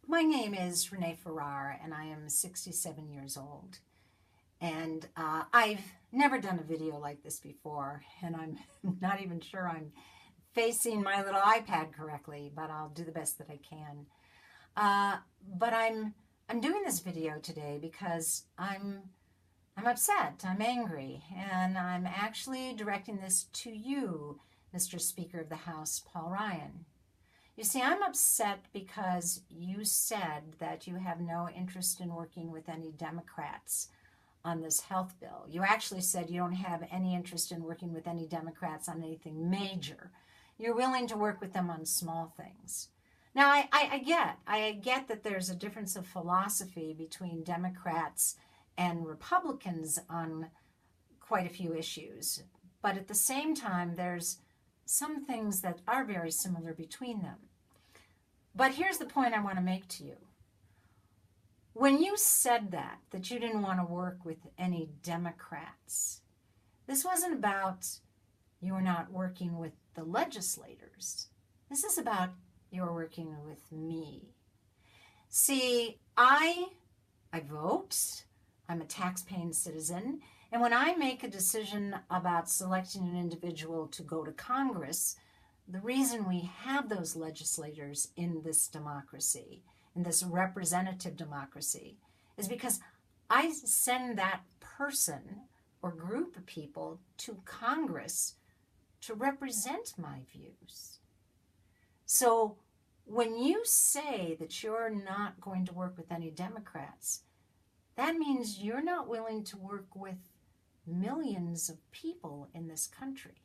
My name is Renee Farrar, and I am 67 years old. And I've never done a video like this before, and I'm not even sure I'm facing my little iPad correctly, but I'll do the best that I can. But I'm doing this video today because I'm upset, I'm angry, and I'm actually directing this to you, Mr. Speaker of the House, Paul Ryan. You see, I'm upset because you said that you have no interest in working with any Democrats on this health bill. You actually said you don't have any interest in working with any Democrats on anything major. You're willing to work with them on small things. Now, I get that there's a difference of philosophy between Democrats and Republicans on quite a few issues. But at the same time, there's some things that are very similar between them. But here's the point I want to make to you. When you said that you didn't want to work with any Democrats, this wasn't about you were not working with the legislators. This is about you're working with me. See, I vote. I'm a tax-paying citizen. And when I make a decision about selecting an individual to go to Congress, the reason we have those legislators in this democracy, in this representative democracy, is because I send that person or group of people to Congress to represent my views. So when you say that you're not going to work with any Democrats, that means you're not willing to work with millions of people in this country.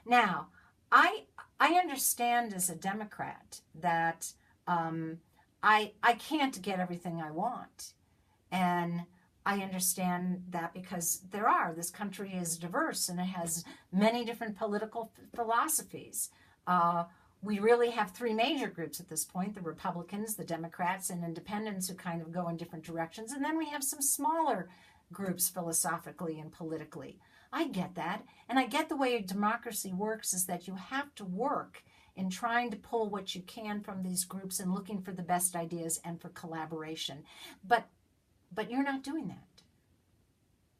Now, I understand as a Democrat that I can't get everything I want. And I understand that because this country is diverse and it has many different political philosophies. We really have three major groups at this point: the Republicans, the Democrats, and independents, who kind of go in different directions. And then we have some smaller groups philosophically and politically. I get that. And I get the way democracy works is that you have to work in trying to pull what you can from these groups and looking for the best ideas and for collaboration. But you're not doing that.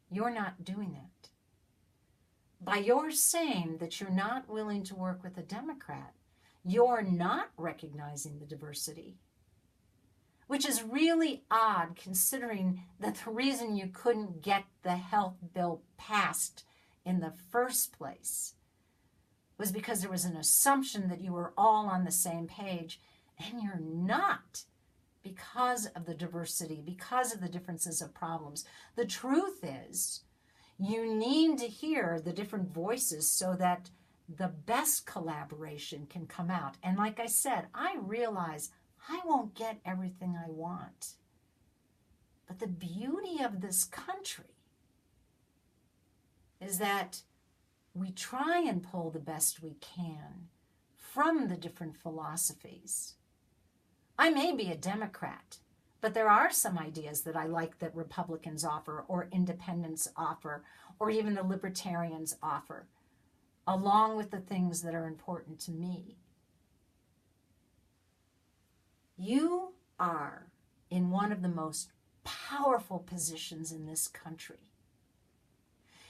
You're not doing that. By your saying that you're not willing to work with a Democrat, you're not recognizing the diversity, which is really odd considering that the reason you couldn't get the health bill passed in the first place was because there was an assumption that you were all on the same page, and you're not, because of the diversity, because of the differences of problems. The truth is, you need to hear the different voices so that the best collaboration can come out. And like I said, I realize I won't get everything I want. But the beauty of this country is that we try and pull the best we can from the different philosophies. I may be a Democrat, but there are some ideas that I like that Republicans offer, or independents offer, or even the libertarians offer, along with the things that are important to me. You are in one of the most powerful positions in this country.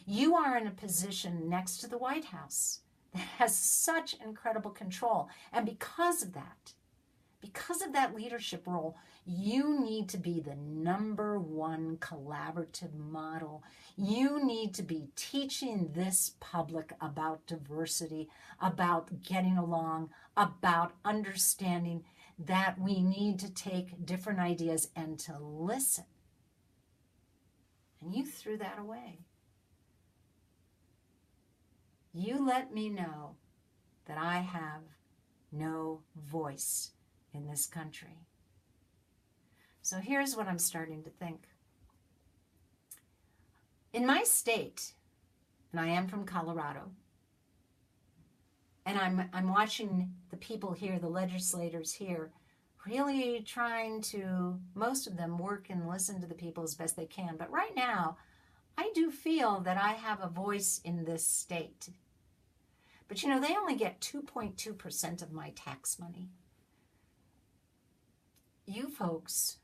You are in a position next to the White House that has such incredible control. And because of that leadership role, you need to be the number one collaborative model. You need to be teaching this public about diversity, about getting along, about understanding that we need to take different ideas and to listen. And you threw that away. You let me know that I have no voice in this country. So here's what I'm starting to think. In my state, and I am from Colorado, and I'm watching the people here, the legislators here, really trying to, most of them, work and listen to the people as best they can. But right now, I do feel that I have a voice in this state. But you know, they only get 2.2% of my tax money. you folks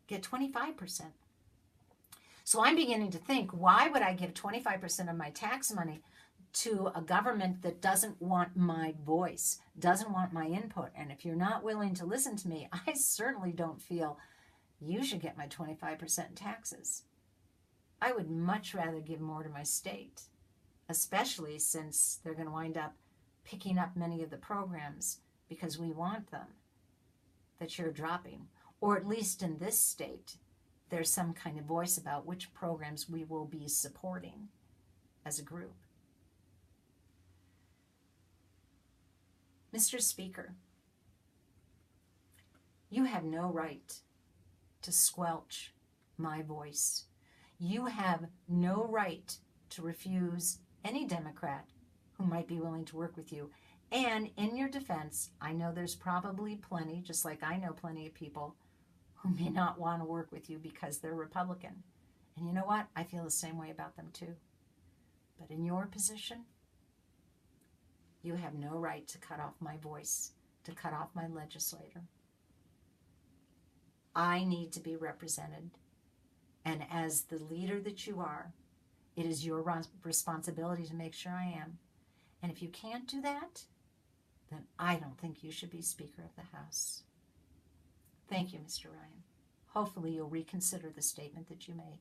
get 25%. So I'm beginning to think, why would I give 25% of my tax money to a government that doesn't want my voice, doesn't want my input? And if you're not willing to listen to me, I certainly don't feel you should get my 25% in taxes. I would much rather give more to my state, especially since they're going to wind up picking up many of the programs because we want them that you're dropping. Or at least in this state, there's some kind of voice about which programs we will be supporting as a group. Mr. Speaker, you have no right to squelch my voice. You have no right to refuse any Democrat who might be willing to work with you. And in your defense, I know there's probably plenty, just like I know plenty of people who may not want to work with you because they're Republican. And you know what? I feel the same way about them too. But in your position, you have no right to cut off my voice, to cut off my legislator. I need to be represented. And as the leader that you are, it is your responsibility to make sure I am. And if you can't do that, then I don't think you should be Speaker of the House. Thank you, Mr. Ryan. Hopefully you'll reconsider the statement that you made.